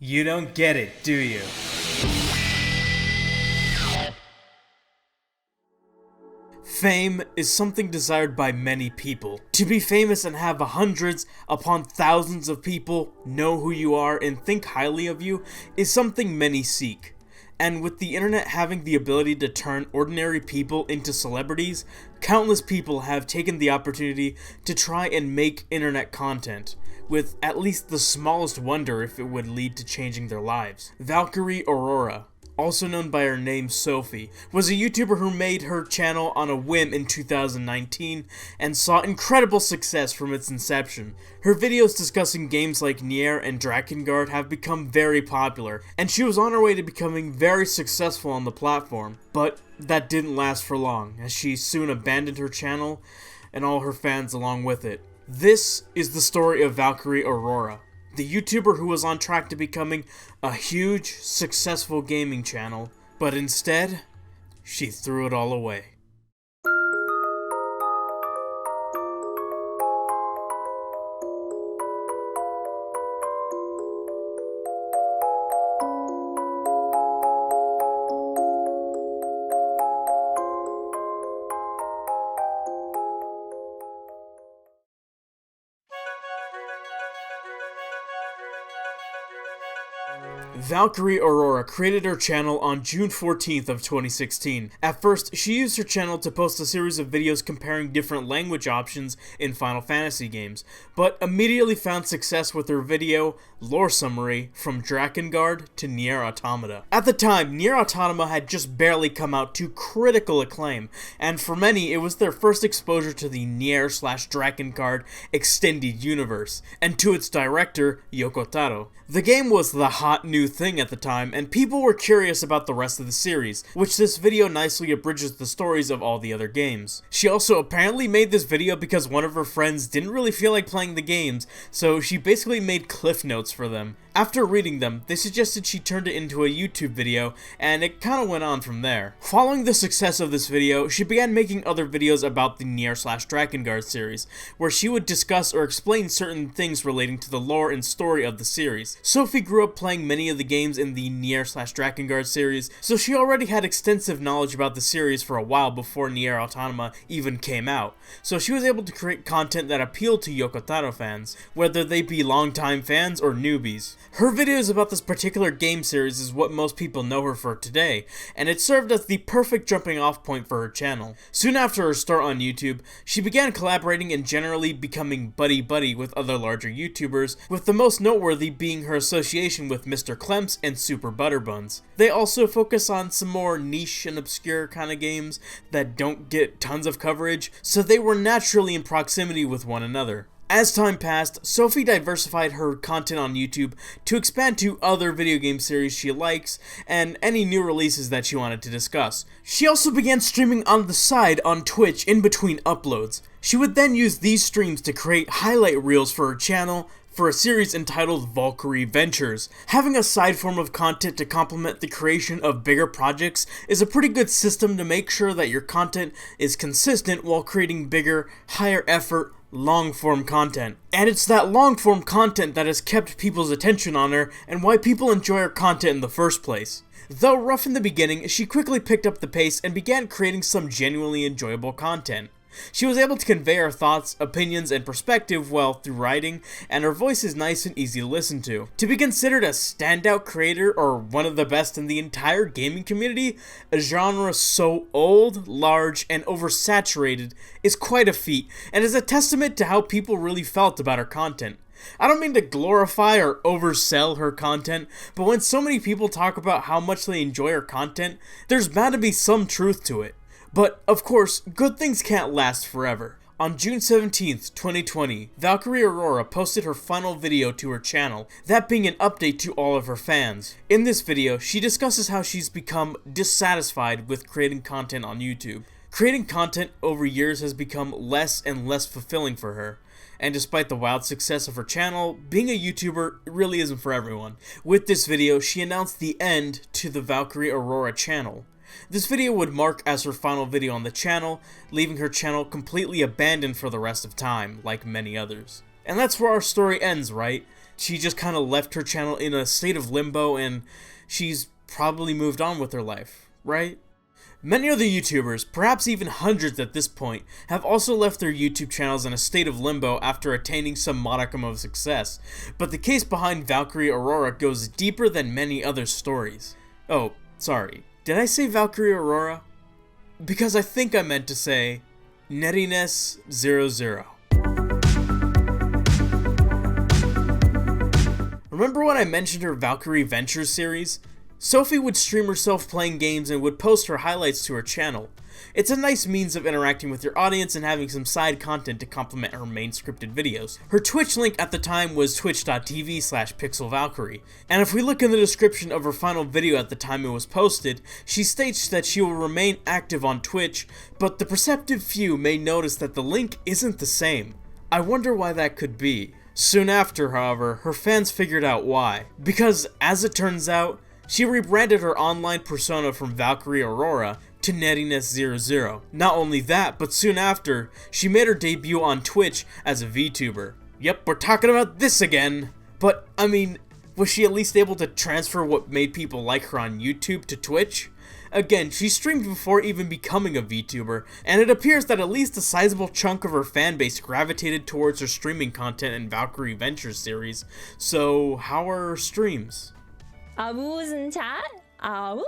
You don't get it, do you? Fame is something desired by many people. To be famous and have hundreds upon thousands of people know who you are and think highly of you is something many seek. And with the internet having the ability to turn ordinary people into celebrities, countless people have taken the opportunity to try and make internet content, with at least the smallest wonder if it would lead to changing their lives. ValkyrieAurora, also known by her name Sophie, was a YouTuber who made her channel on a whim in 2019 and saw incredible success from its inception. Her videos discussing games like Nier and Drakengard have become very popular, and she was on her way to becoming very successful on the platform. But that didn't last for long, as she soon abandoned her channel and all her fans along with it. This is the story of ValkyrieAurora, the YouTuber who was on track to becoming a huge, successful gaming channel, but instead, she threw it all away. ValkyrieAurora created her channel on June 14th of 2016. At first, she used her channel to post a series of videos comparing different language options in Final Fantasy games, but immediately found success with her video, Lore Summary, From Drakengard to Nier Automata. At the time, Nier Automata had just barely come out to critical acclaim, and for many, it was their first exposure to the Nier/Drakengard extended universe, and to its director, Yoko Taro. The game was the hot new thing at the time, and people were curious about the rest of the series, which this video nicely abridges the stories of all the other games. She also apparently made this video because one of her friends didn't really feel like playing the games, so she basically made cliff notes for them. After reading them, they suggested she turned it into a YouTube video, and it kinda went on from there. Following the success of this video, she began making other videos about the Nier/Drakengard series, where she would discuss or explain certain things relating to the lore and story of the series. Sophie grew up playing many of the games in the Nier/Drakengard series, so she already had extensive knowledge about the series for a while before Nier Automata even came out, so she was able to create content that appealed to Yoko Taro fans, whether they be longtime fans or newbies. Her videos about this particular game series is what most people know her for today, and it served as the perfect jumping off point for her channel. Soon after her start on YouTube, she began collaborating and generally becoming buddy-buddy with other larger YouTubers, with the most noteworthy being her association with Mr. Clemps and Super Butterbuns. They also focus on some more niche and obscure kind of games that don't get tons of coverage, so they were naturally in proximity with one another. As time passed, Sophie diversified her content on YouTube to expand to other video game series she likes and any new releases that she wanted to discuss. She also began streaming on the side on Twitch in between uploads. She would then use these streams to create highlight reels for her channel for a series entitled Valkyrie Ventures. Having a side form of content to complement the creation of bigger projects is a pretty good system to make sure that your content is consistent while creating bigger, higher effort, long-form content. And it's that long-form content that has kept people's attention on her and why people enjoy her content in the first place. Though rough in the beginning, she quickly picked up the pace and began creating some genuinely enjoyable content. She was able to convey her thoughts, opinions, and perspective well through writing, and her voice is nice and easy to listen to. To be considered a standout creator or one of the best in the entire gaming community, a genre so old, large, and oversaturated is quite a feat, and is a testament to how people really felt about her content. I don't mean to glorify or oversell her content, but when so many people talk about how much they enjoy her content, there's bound to be some truth to it. But, of course, good things can't last forever. On June 17th, 2020, ValkyrieAurora posted her final video to her channel, that being an update to all of her fans. In this video, she discusses how she's become dissatisfied with creating content on YouTube. Creating content over years has become less and less fulfilling for her. And despite the wild success of her channel, being a YouTuber really isn't for everyone. With this video, she announced the end to the ValkyrieAurora channel. This video would mark as her final video on the channel, leaving her channel completely abandoned for the rest of time, like many others. And that's where our story ends, right? she just kind of left her channel in a state of limbo and she's probably moved on with her life, right? Many other YouTubers, perhaps even hundreds at this point, have also left their YouTube channels in a state of limbo after attaining some modicum of success, but the case behind ValkyrieAurora goes deeper than many other stories. Oh, sorry, did I say ValkyrieAurora? Because I think I meant to say Nerines00. Remember when I mentioned her Valkyrie Ventures series? Sophie would stream herself playing games and would post her highlights to her channel. It's a nice means of interacting with your audience and having some side content to complement her main scripted videos. Her Twitch link at the time was twitch.tv/pixelvalkyrie, and if we look in the description of her final video at the time it was posted, she states that she will remain active on Twitch, but the perceptive few may notice that the link isn't the same. I wonder why that could be. Soon after, however, her fans figured out why. Because, as it turns out, she rebranded her online persona from ValkyrieAurora to Nerines00. Not only that, but soon after, she made her debut on Twitch as a VTuber. Yep, we're talking about this again! But, I mean, was she at least able to transfer what made people like her on YouTube to Twitch? Again, she streamed before even becoming a VTuber, and it appears that at least a sizable chunk of her fanbase gravitated towards her streaming content in Valkyrie Ventures series. So, how are her streams? 무슨 차? 아우.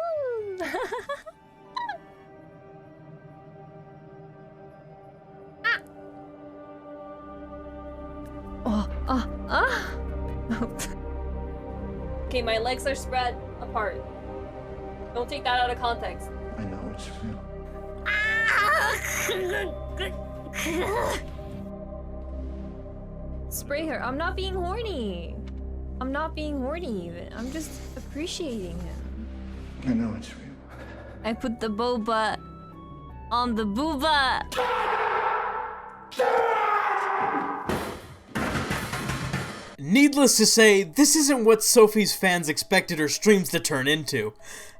Okay, my legs are spread apart. Don't take that out of context. I know it's real. Spray her. I'm not being horny. I'm not being horny even. I'm just appreciating him. I know it's real. I put the boba on the booba. Needless to say, this isn't what Sophie's fans expected her streams to turn into.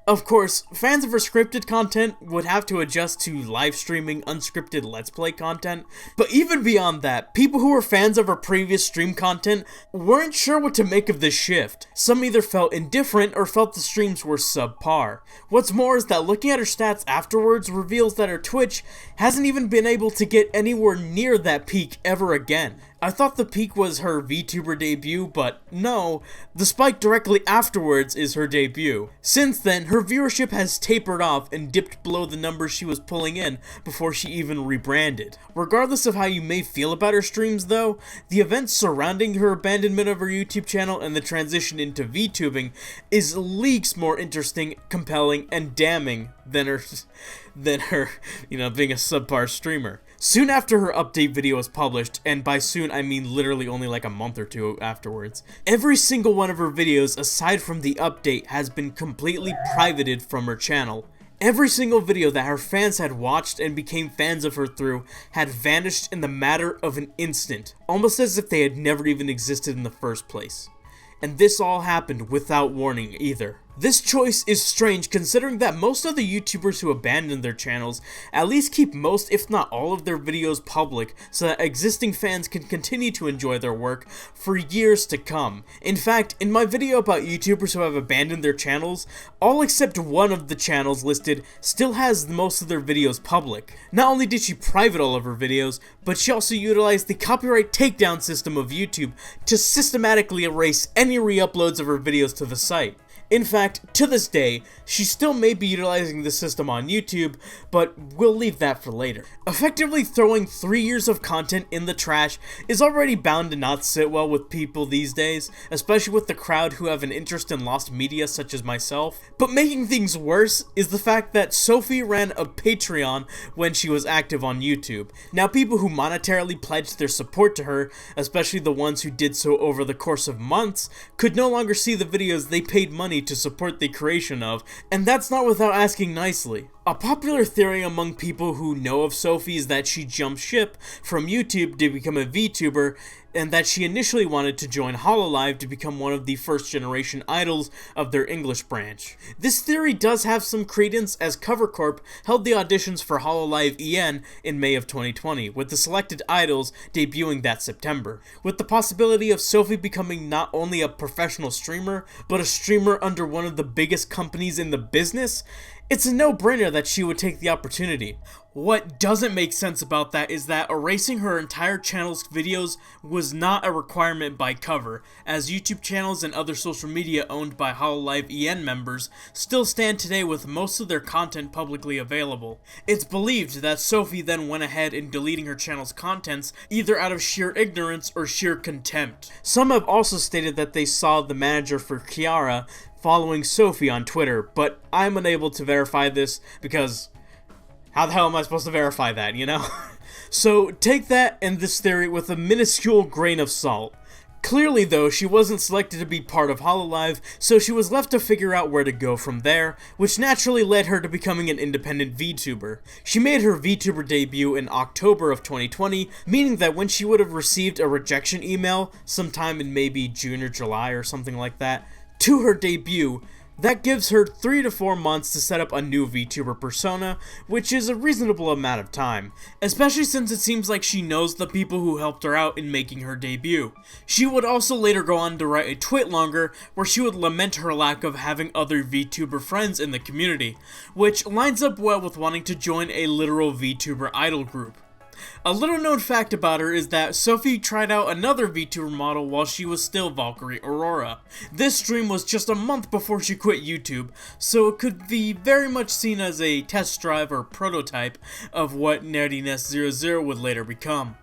Of course, fans of her scripted content would have to adjust to live streaming unscripted Let's Play content, but even beyond that, people who were fans of her previous stream content weren't sure what to make of this shift. Some either felt indifferent or felt the streams were subpar. What's more is that looking at her stats afterwards reveals that her Twitch hasn't even been able to get anywhere near that peak ever again. I thought the peak was her VTuber debut, but no, the spike directly afterwards is her debut. Since then, her viewership has tapered off and dipped below the numbers she was pulling in before she even rebranded. Regardless of how you may feel about her streams though, the events surrounding her abandonment of her YouTube channel and the transition into VTubing is leagues more interesting, compelling, and damning than her, being a subpar streamer. Soon after her update video was published, and by soon I mean literally only like a month or two afterwards, every single one of her videos aside from the update has been completely privated from her channel. Every single video that her fans had watched and became fans of her through had vanished in the matter of an instant, almost as if they had never even existed in the first place. And this all happened without warning either. This choice is strange considering that most other YouTubers who abandon their channels at least keep most if not all of their videos public so that existing fans can continue to enjoy their work for years to come. In fact, in my video about YouTubers who have abandoned their channels, all except one of the channels listed still has most of their videos public. Not only did she private all of her videos, but she also utilized the copyright takedown system of YouTube to systematically erase any re-uploads of her videos to the site. In fact, to this day, she still may be utilizing the system on YouTube, but we'll leave that for later. Effectively throwing 3 years of content in the trash is already bound to not sit well with people these days, especially with the crowd who have an interest in lost media such as myself. But making things worse is the fact that Sophie ran a Patreon when she was active on YouTube. Now, people who monetarily pledged their support to her, especially the ones who did so over the course of months, could no longer see the videos they paid money to support the creation of, and that's not without asking nicely. A popular theory among people who know of Sophie is that she jumped ship from YouTube to become a VTuber, and that she initially wanted to join Hololive to become one of the first generation idols of their English branch. This theory does have some credence, as Cover Corp held the auditions for Hololive EN in May of 2020, with the selected idols debuting that September. With the possibility of Sophie becoming not only a professional streamer, but a streamer under one of the biggest companies in the business, it's a no-brainer that she would take the opportunity. What doesn't make sense about that is that erasing her entire channel's videos was not a requirement by Cover, as YouTube channels and other social media owned by Hololive EN members still stand today with most of their content publicly available. It's believed that Sophie then went ahead in deleting her channel's contents either out of sheer ignorance or sheer contempt. Some have also stated that they saw the manager for Kiara following Sophie on Twitter, but I'm unable to verify this because how the hell am I supposed to verify that, you know? So take that and this theory with a minuscule grain of salt. Clearly though, she wasn't selected to be part of Hololive, so she was left to figure out where to go from there, which naturally led her to becoming an independent VTuber. She made her VTuber debut in October of 2020, meaning that when she would have received a rejection email sometime in maybe June or July or something like that, to her debut, that gives her 3 to 4 months to set up a new VTuber persona, which is a reasonable amount of time, especially since it seems like she knows the people who helped her out in making her debut. She would also later go on to write a twit longer where she would lament her lack of having other VTuber friends in the community, which lines up well with wanting to join a literal VTuber idol group. A little known fact about her is that Sophie tried out another VTuber model while she was still ValkyrieAurora. This stream was just a month before she quit YouTube, so it could be very much seen as a test drive or prototype of what Nerines00 would later become.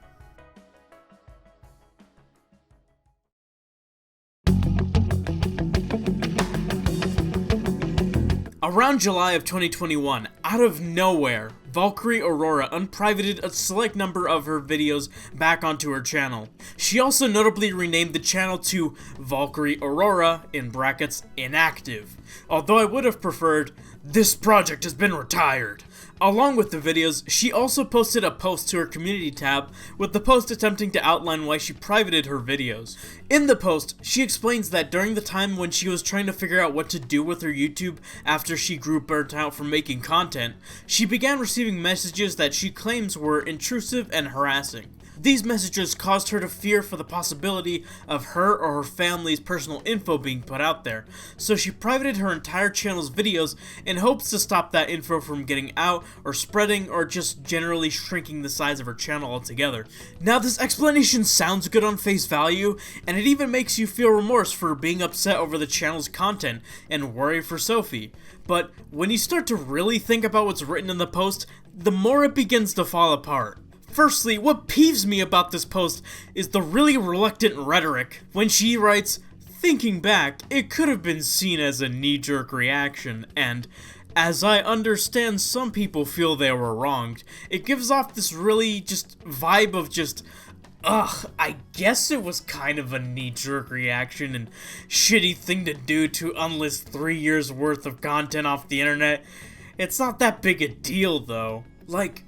Around July of 2021, out of nowhere, ValkyrieAurora unprivated a select number of her videos back onto her channel. She also notably renamed the channel to ValkyrieAurora, in brackets, inactive, although I would have preferred, "This project has been retired." Along with the videos, she also posted a post to her community tab, with the post attempting to outline why she privated her videos. In the post, she explains that during the time when she was trying to figure out what to do with her YouTube after she grew burnt out from making content, she began receiving messages that she claims were intrusive and harassing. These messages caused her to fear for the possibility of her or her family's personal info being put out there, so she privated her entire channel's videos in hopes to stop that info from getting out or spreading or just generally shrinking the size of her channel altogether. Now this explanation sounds good on face value, and it even makes you feel remorse for being upset over the channel's content and worry for Sophie. But when you start to really think about what's written in the post, the more it begins to fall apart. Firstly, what peeves me about this post is the really reluctant rhetoric. When she writes, "Thinking back, it could have been seen as a knee-jerk reaction," and "as I understand some people feel they were wronged," it gives off this really just vibe of just, ugh, I guess it was kind of a knee-jerk reaction and shitty thing to do to unlist 3 years worth of content off the internet. It's not that big a deal though. Like,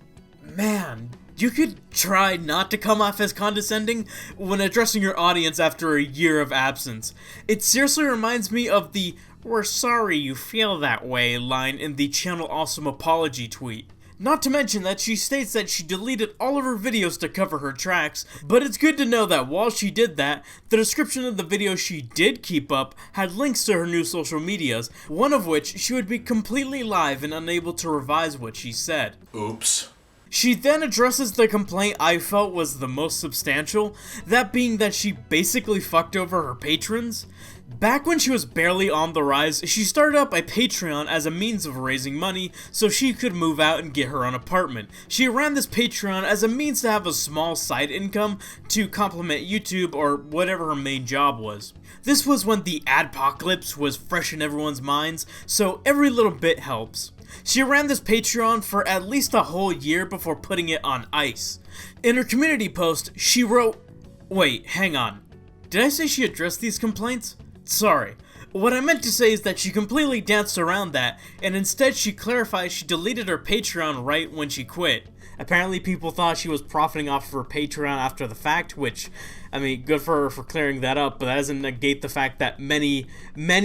man, you could try not to come off as condescending when addressing your audience after a year of absence. It seriously reminds me of the "we're sorry you feel that way" line in the Channel Awesome apology tweet. Not to mention that she states that she deleted all of her videos to cover her tracks, but it's good to know that while she did that, the description of the video she did keep up had links to her new social medias, one of which she would be completely live and unable to revise what she said. Oops. She then addresses the complaint I felt was the most substantial, that being that she basically fucked over her patrons. Back when she was barely on the rise, she started up a Patreon as a means of raising money so she could move out and get her own apartment. She ran this Patreon as a means to have a small side income to complement YouTube or whatever her main job was. This was when the adpocalypse was fresh in everyone's minds, so every little bit helps. She ran this Patreon for at least a whole year before putting it on ice. In her community post, she wrote, wait, hang on. Did I say she addressed these complaints? Sorry. What I meant to say is that she completely danced around that, and instead she clarifies she deleted her Patreon right when she quit. Apparently people thought she was profiting off of her Patreon after the fact, which, I mean, good for her for clearing that up, but that doesn't negate the fact that many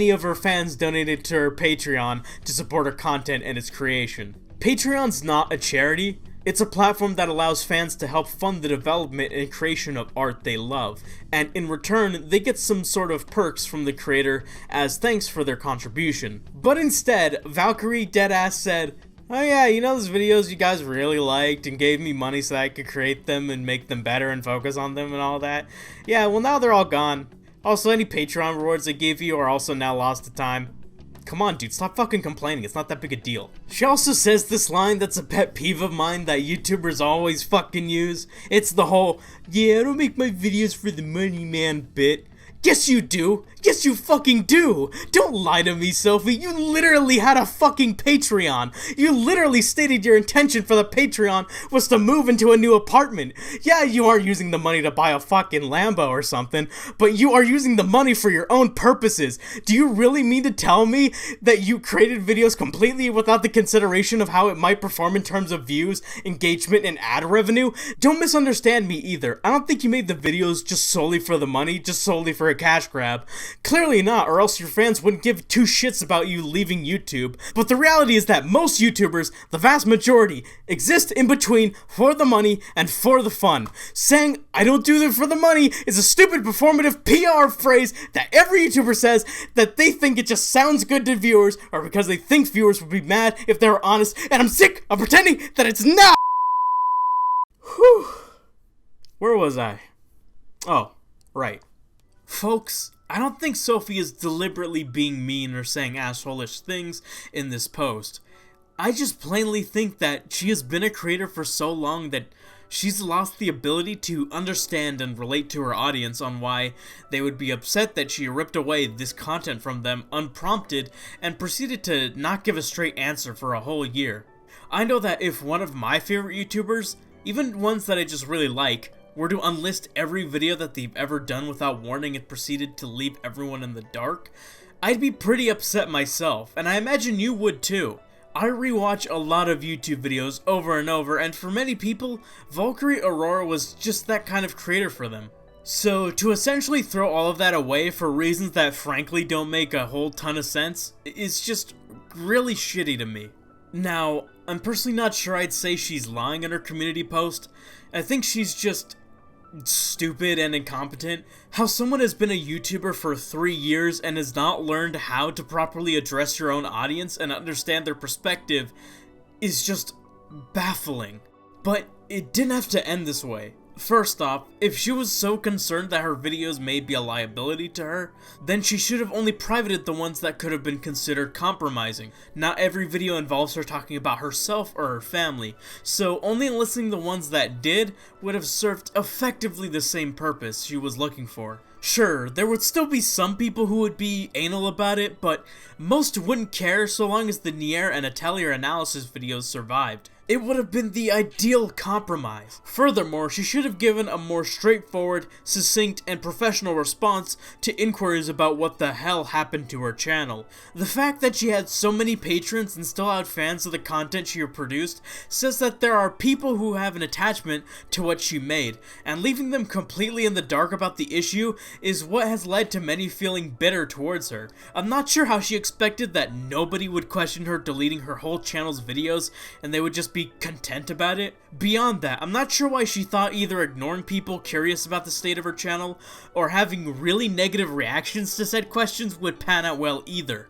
of her fans donated to her Patreon to support her content and its creation. Patreon's not a charity. It's a platform that allows fans to help fund the development and creation of art they love, and in return, they get some sort of perks from the creator as thanks for their contribution. But instead, Valkyrie deadass said, "Oh yeah, you know those videos you guys really liked and gave me money so that I could create them and make them better and focus on them and all that? Yeah, well now they're all gone. Also, any Patreon rewards I gave you are also now lost to time." Come on, dude, stop fucking complaining. It's not that big a deal. She also says this line that's a pet peeve of mine that YouTubers always fucking use. It's the whole, "Yeah, I don't make my videos for the money, man" bit. Yes, you do. Yes, you fucking do. Don't lie to me, Sophie. You literally had a fucking Patreon. You literally stated your intention for the Patreon was to move into a new apartment. Yeah, you are using the money to buy a fucking Lambo or something, but you are using the money for your own purposes. Do you really mean to tell me that you created videos completely without the consideration of how it might perform in terms of views, engagement, and ad revenue? Don't misunderstand me either. I don't think you made the videos just solely for the money, just solely for a cash grab. Clearly not, or else your fans wouldn't give two shits about you leaving YouTube. But the reality is that most YouTubers, the vast majority, exist in between for the money and for the fun. Saying, "I don't do it for the money" is a stupid performative PR phrase that every YouTuber says that they think it just sounds good to viewers, or because they think viewers would be mad if they were honest, and I'm sick of pretending that it's not! Whew. Where was I? Oh, right. Folks, I don't think Sophie is deliberately being mean or saying asshole-ish things in this post. I just plainly think that she has been a creator for so long that she's lost the ability to understand and relate to her audience on why they would be upset that she ripped away this content from them unprompted and proceeded to not give a straight answer for a whole year. I know that if one of my favorite YouTubers, even ones that I just really like, were to unlist every video that they've ever done without warning and proceeded to leave everyone in the dark, I'd be pretty upset myself, and I imagine you would too. I rewatch a lot of YouTube videos over and over, and for many people, ValkyrieAurora was just that kind of creator for them. So to essentially throw all of that away for reasons that frankly don't make a whole ton of sense is just really shitty to me. Now, I'm personally not sure I'd say she's lying in her community post. I think she's just stupid and incompetent. How someone has been a YouTuber for 3 years and has not learned how to properly address your own audience and understand their perspective is just baffling. But it didn't have to end this way. First off, if she was so concerned that her videos may be a liability to her, then she should have only privated the ones that could have been considered compromising. Not every video involves her talking about herself or her family, so only enlisting the ones that did would have served effectively the same purpose she was looking for. Sure, there would still be some people who would be anal about it, but most wouldn't care so long as the Nier and Atelier analysis videos survived. It would have been the ideal compromise. Furthermore, she should have given a more straightforward, succinct, and professional response to inquiries about what the hell happened to her channel. The fact that she had so many patrons and still had fans of the content she produced says that there are people who have an attachment to what she made, and leaving them completely in the dark about the issue is what has led to many feeling bitter towards her. I'm not sure how she expected that nobody would question her deleting her whole channel's videos and they would just be content about it. Beyond that, I'm not sure why she thought either ignoring people curious about the state of her channel or having really negative reactions to said questions would pan out well either.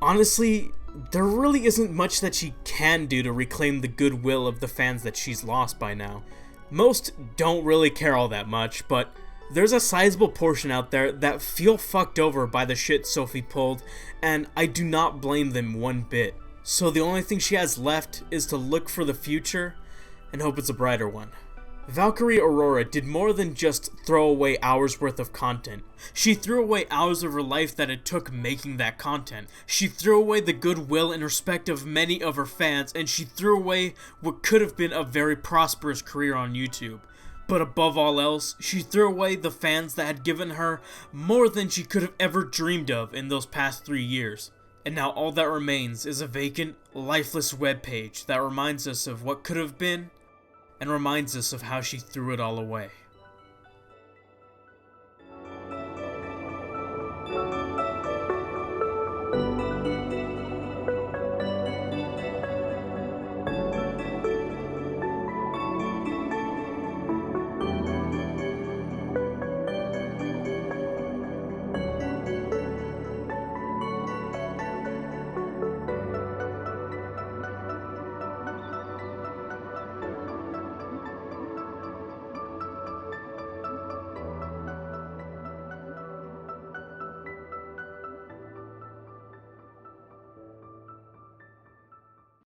Honestly, there really isn't much that she can do to reclaim the goodwill of the fans that she's lost by now. Most don't really care all that much, but there's a sizable portion out there that feel fucked over by the shit Sophie pulled, and I do not blame them one bit. So the only thing she has left is to look for the future and hope it's a brighter one. ValkyrieAurora did more than just throw away hours worth of content. She threw away hours of her life that it took making that content. She threw away the goodwill and respect of many of her fans, and she threw away what could have been a very prosperous career on YouTube. But above all else, she threw away the fans that had given her more than she could have ever dreamed of in those past 3 years. And now all that remains is a vacant, lifeless webpage that reminds us of what could have been, and reminds us of how she threw it all away.